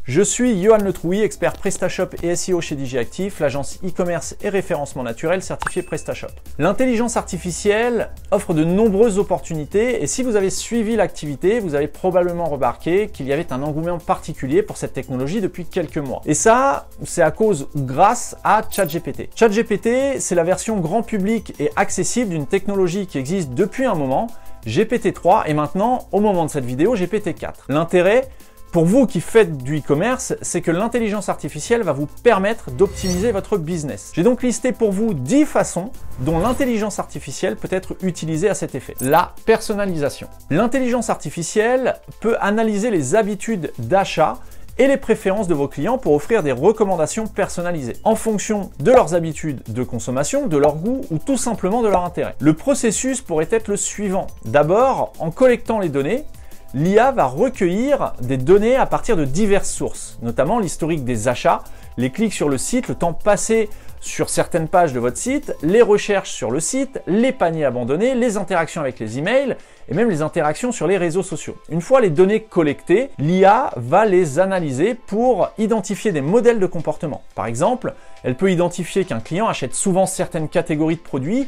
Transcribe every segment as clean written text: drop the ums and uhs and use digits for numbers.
Je suis Johan Le Trouilly, expert PrestaShop et SEO chez Digiactif, l'agence e-commerce et référencement naturel certifiée PrestaShop. L'intelligence artificielle offre de nombreuses opportunités et si vous avez suivi l'activité, vous avez probablement remarqué qu'il y avait un engouement particulier pour cette technologie depuis quelques mois. Et ça, c'est à cause ou grâce à ChatGPT. ChatGPT, c'est la version grand public et accessible d'une technologie qui existe depuis un moment, GPT-3 et maintenant, au moment de cette vidéo, GPT-4. L'intérêt, pour vous qui faites du e-commerce, c'est que l'intelligence artificielle va vous permettre d'optimiser votre business. J'ai donc listé pour vous 10 façons dont l'intelligence artificielle peut être utilisée à cet effet. La personnalisation. L'intelligence artificielle peut analyser les habitudes d'achat et les préférences de vos clients pour offrir des recommandations personnalisées en fonction de leurs habitudes de consommation, de leur goût ou tout simplement de leur intérêt. Le processus pourrait être le suivant. D'abord, en collectant les données, l'IA va recueillir des données à partir de diverses sources, notamment l'historique des achats, les clics sur le site, le temps passé sur certaines pages de votre site, les recherches sur le site, les paniers abandonnés, les interactions avec les emails et même les interactions sur les réseaux sociaux. Une fois les données collectées, l'IA va les analyser pour identifier des modèles de comportement. Par exemple, elle peut identifier qu'un client achète souvent certaines catégories de produits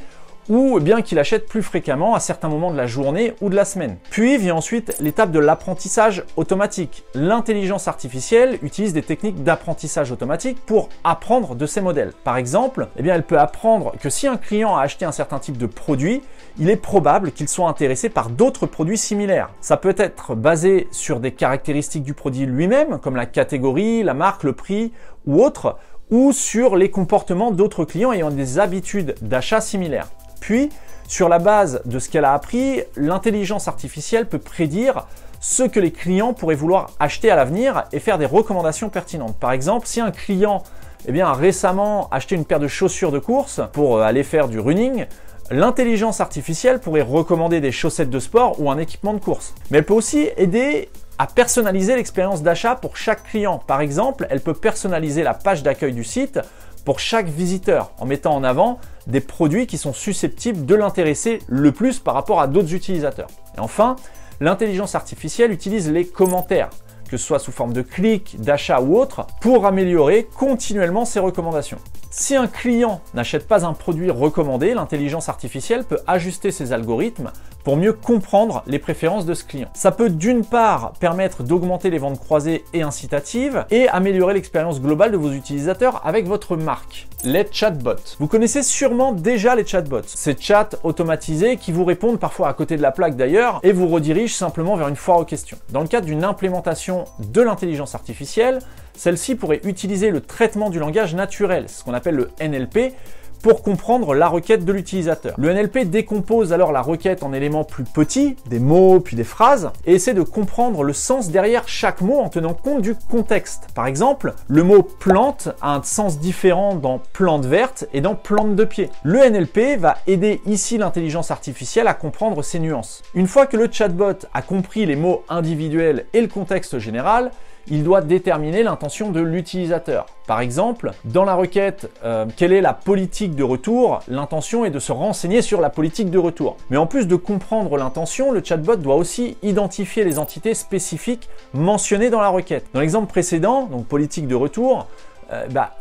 ou bien qu'il achète plus fréquemment à certains moments de la journée ou de la semaine. Puis vient ensuite l'étape de l'apprentissage automatique. L'intelligence artificielle utilise des techniques d'apprentissage automatique pour apprendre de ces modèles. Par exemple, elle peut apprendre que si un client a acheté un certain type de produit, il est probable qu'il soit intéressé par d'autres produits similaires. Ça peut être basé sur des caractéristiques du produit lui-même, comme la catégorie, la marque, le prix ou autre, ou sur les comportements d'autres clients ayant des habitudes d'achat similaires. Puis, sur la base de ce qu'elle a appris, l'intelligence artificielle peut prédire ce que les clients pourraient vouloir acheter à l'avenir et faire des recommandations pertinentes. Par exemple, si un client a récemment acheté une paire de chaussures de course pour aller faire du running, l'intelligence artificielle pourrait recommander des chaussettes de sport ou un équipement de course. Mais elle peut aussi aider à personnaliser l'expérience d'achat pour chaque client. Par exemple, elle peut personnaliser la page d'accueil du site pour chaque visiteur en mettant en avant des produits qui sont susceptibles de l'intéresser le plus par rapport à d'autres utilisateurs. Et enfin, l'intelligence artificielle utilise les commentaires, que ce soit sous forme de clics, d'achats ou autres, pour améliorer continuellement ses recommandations. Si un client n'achète pas un produit recommandé, l'intelligence artificielle peut ajuster ses algorithmes pour mieux comprendre les préférences de ce client. Ça peut d'une part permettre d'augmenter les ventes croisées et incitatives et améliorer l'expérience globale de vos utilisateurs avec votre marque. Les chatbots. Vous connaissez sûrement déjà les chatbots. Ces chats automatisés qui vous répondent parfois à côté de la plaque d'ailleurs et vous redirigent simplement vers une foire aux questions. Dans le cadre d'une implémentation de l'intelligence artificielle, celle-ci pourrait utiliser le traitement du langage naturel, ce qu'on appelle le NLP, pour comprendre la requête de l'utilisateur. Le NLP décompose alors la requête en éléments plus petits, des mots puis des phrases, et essaie de comprendre le sens derrière chaque mot en tenant compte du contexte. Par exemple, le mot plante a un sens différent dans plante verte et dans plante de pied. Le NLP va aider ici l'intelligence artificielle à comprendre ces nuances. Une fois que le chatbot a compris les mots individuels et le contexte général, il doit déterminer l'intention de l'utilisateur. Par exemple, dans la requête quelle est la politique de retour, l'intention est de se renseigner sur la politique de retour. Mais en plus de comprendre l'intention, le chatbot doit aussi identifier les entités spécifiques mentionnées dans la requête. Dans l'exemple précédent, donc politique de retour,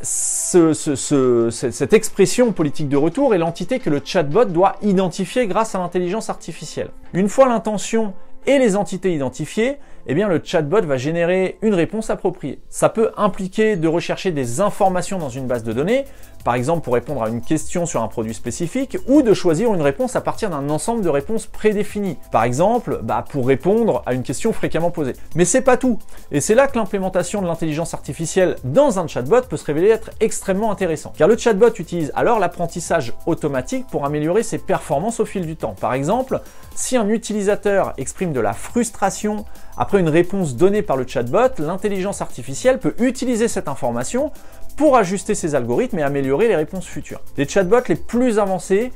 cette expression politique de retour est l'entité que le chatbot doit identifier grâce à l'intelligence artificielle. Une fois l'intention et les entités identifiées, le chatbot va générer une réponse appropriée. Ça peut impliquer de rechercher des informations dans une base de données, par exemple pour répondre à une question sur un produit spécifique, ou de choisir une réponse à partir d'un ensemble de réponses prédéfinies, par exemple pour répondre à une question fréquemment posée. Mais c'est pas tout, et c'est là que l'implémentation de l'intelligence artificielle dans un chatbot peut se révéler être extrêmement intéressant, car le chatbot utilise alors l'apprentissage automatique pour améliorer ses performances au fil du temps. Par exemple, si un utilisateur exprime de la frustration après une réponse donnée par le chatbot, l'intelligence artificielle peut utiliser cette information pour ajuster ses algorithmes et améliorer les réponses futures. Les chatbots les plus avancés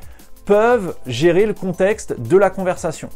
peuvent gérer le contexte de la conversation.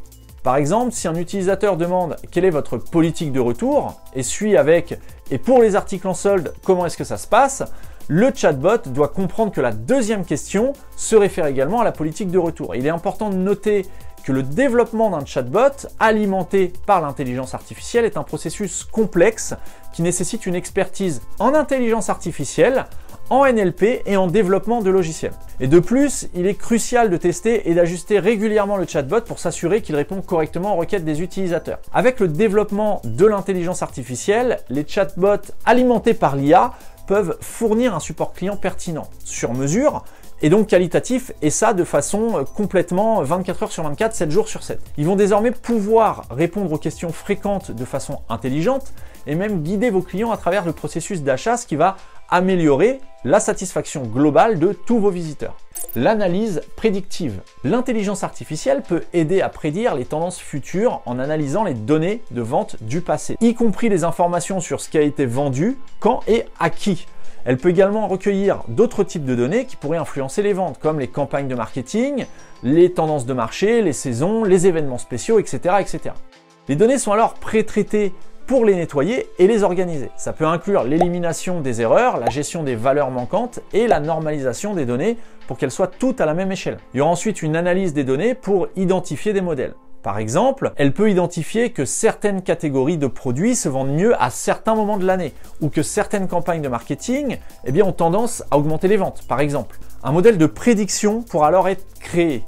Par exemple, si un utilisateur demande quelle est votre politique de retour et suit avec « et pour les articles en solde, comment est-ce que ça se passe ?», le chatbot doit comprendre que la deuxième question se réfère également à la politique de retour. Il est important de noter que le développement d'un chatbot alimenté par l'intelligence artificielle est un processus complexe qui nécessite une expertise en intelligence artificielle, en NLP et en développement de logiciels. Et de plus, il est crucial de tester et d'ajuster régulièrement le chatbot pour s'assurer qu'il répond correctement aux requêtes des utilisateurs. Avec le développement de l'intelligence artificielle, les chatbots alimentés par l'IA peuvent fournir un support client pertinent, sur mesure, et donc qualitatif, et ça de façon complètement 24 heures sur 24, 7 jours sur 7. Ils vont désormais pouvoir répondre aux questions fréquentes de façon intelligente et même guider vos clients à travers le processus d'achat, ce qui va améliorer la satisfaction globale de tous vos visiteurs. L'analyse prédictive. L'intelligence artificielle peut aider à prédire les tendances futures en analysant les données de vente du passé, y compris les informations sur ce qui a été vendu, quand et à qui. Elle peut également recueillir d'autres types de données qui pourraient influencer les ventes, comme les campagnes de marketing, les tendances de marché, les saisons, les événements spéciaux, etc. etc. Les données sont alors pré-traitées pour les nettoyer et les organiser. Ça peut inclure l'élimination des erreurs, la gestion des valeurs manquantes et la normalisation des données pour qu'elles soient toutes à la même échelle. Il y aura ensuite une analyse des données pour identifier des modèles. Par exemple, elle peut identifier que certaines catégories de produits se vendent mieux à certains moments de l'année ou que certaines campagnes de marketing ont tendance à augmenter les ventes, par exemple. Un modèle de prédiction pourra alors être créé.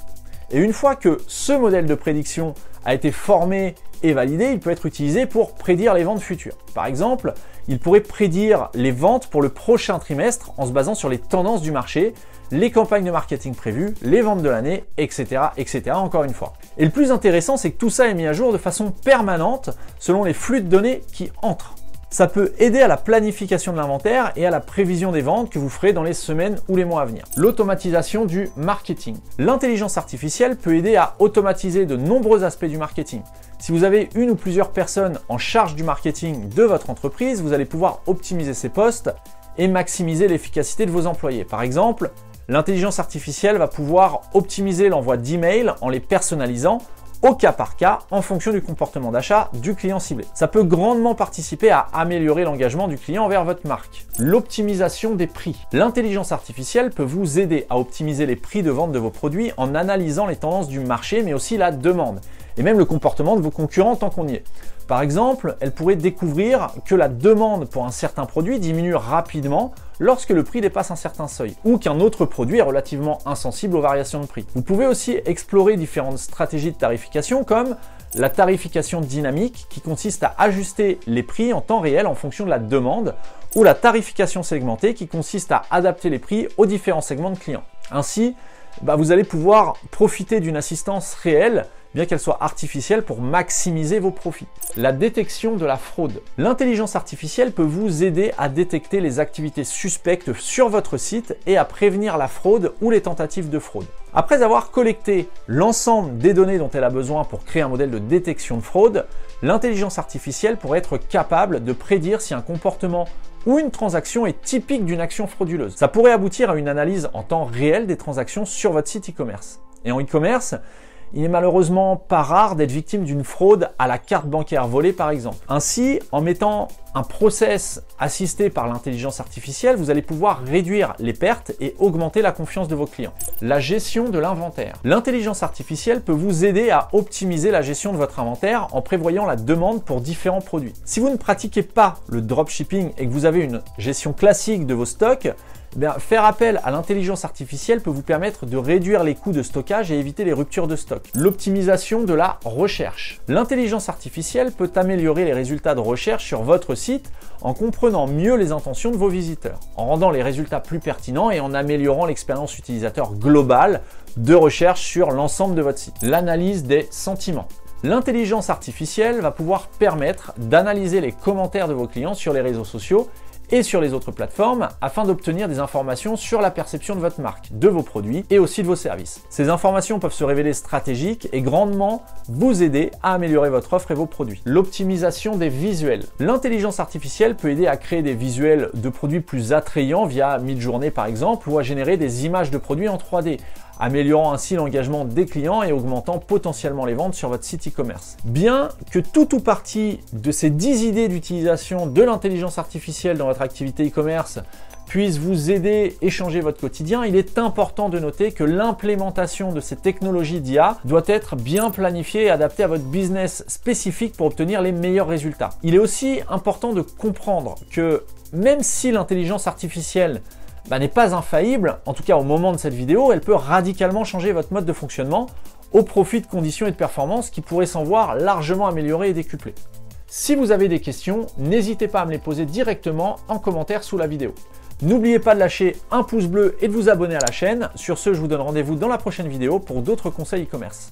Et une fois que ce modèle de prédiction a été formé et validé, il peut être utilisé pour prédire les ventes futures. Par exemple, il pourrait prédire les ventes pour le prochain trimestre en se basant sur les tendances du marché, les campagnes de marketing prévues, les ventes de l'année, etc., etc. encore une fois. Et le plus intéressant, c'est que tout ça est mis à jour de façon permanente selon les flux de données qui entrent. Ça peut aider à la planification de l'inventaire et à la prévision des ventes que vous ferez dans les semaines ou les mois à venir. L'automatisation du marketing. L'intelligence artificielle peut aider à automatiser de nombreux aspects du marketing. Si vous avez une ou plusieurs personnes en charge du marketing de votre entreprise, vous allez pouvoir optimiser ces postes et maximiser l'efficacité de vos employés. Par exemple, l'intelligence artificielle va pouvoir optimiser l'envoi d'emails en les personnalisant au cas par cas en fonction du comportement d'achat du client ciblé. Ça peut grandement participer à améliorer l'engagement du client envers votre marque. L'optimisation des prix. L'intelligence artificielle peut vous aider à optimiser les prix de vente de vos produits en analysant les tendances du marché mais aussi la demande et même le comportement de vos concurrents tant qu'on y est. Par exemple, elle pourrait découvrir que la demande pour un certain produit diminue rapidement lorsque le prix dépasse un certain seuil, ou qu'un autre produit est relativement insensible aux variations de prix. Vous pouvez aussi explorer différentes stratégies de tarification comme la tarification dynamique qui consiste à ajuster les prix en temps réel en fonction de la demande, ou la tarification segmentée qui consiste à adapter les prix aux différents segments de clients. Ainsi, vous allez pouvoir profiter d'une assistance réelle, bien qu'elle soit artificielle, pour maximiser vos profits. La détection de la fraude. L'intelligence artificielle peut vous aider à détecter les activités suspectes sur votre site et à prévenir la fraude ou les tentatives de fraude. Après avoir collecté l'ensemble des données dont elle a besoin pour créer un modèle de détection de fraude, l'intelligence artificielle pourrait être capable de prédire si un comportement ou une transaction est typique d'une action frauduleuse. Ça pourrait aboutir à une analyse en temps réel des transactions sur votre site e-commerce. Et en e-commerce, il n'est malheureusement pas rare d'être victime d'une fraude à la carte bancaire volée par exemple. Ainsi, en mettant un process assisté par l'intelligence artificielle, vous allez pouvoir réduire les pertes et augmenter la confiance de vos clients. La gestion de l'inventaire. L'intelligence artificielle peut vous aider à optimiser la gestion de votre inventaire en prévoyant la demande pour différents produits. Si vous ne pratiquez pas le dropshipping et que vous avez une gestion classique de vos stocks, faire appel à l'intelligence artificielle peut vous permettre de réduire les coûts de stockage et éviter les ruptures de stock. L'optimisation de la recherche. L'intelligence artificielle peut améliorer les résultats de recherche sur votre site en comprenant mieux les intentions de vos visiteurs, en rendant les résultats plus pertinents et en améliorant l'expérience utilisateur globale de recherche sur l'ensemble de votre site. L'analyse des sentiments. L'intelligence artificielle va pouvoir permettre d'analyser les commentaires de vos clients sur les réseaux sociaux et sur les autres plateformes afin d'obtenir des informations sur la perception de votre marque, de vos produits et aussi de vos services. Ces informations peuvent se révéler stratégiques et grandement vous aider à améliorer votre offre et vos produits. L'optimisation des visuels. L'intelligence artificielle peut aider à créer des visuels de produits plus attrayants via Midjourney par exemple ou à générer des images de produits en 3D, améliorant ainsi l'engagement des clients et augmentant potentiellement les ventes sur votre site e-commerce. Bien que tout ou partie de ces 10 idées d'utilisation de l'intelligence artificielle dans votre activité e-commerce puisse vous aider et changer votre quotidien, il est important de noter que l'implémentation de ces technologies d'IA doit être bien planifiée et adaptée à votre business spécifique pour obtenir les meilleurs résultats. Il est aussi important de comprendre que même si l'intelligence artificielle n'est pas infaillible, en tout cas au moment de cette vidéo, elle peut radicalement changer votre mode de fonctionnement au profit de conditions et de performances qui pourraient s'en voir largement améliorées et décuplées. Si vous avez des questions, n'hésitez pas à me les poser directement en commentaire sous la vidéo. N'oubliez pas de lâcher un pouce bleu et de vous abonner à la chaîne. Sur ce, je vous donne rendez-vous dans la prochaine vidéo pour d'autres conseils e-commerce.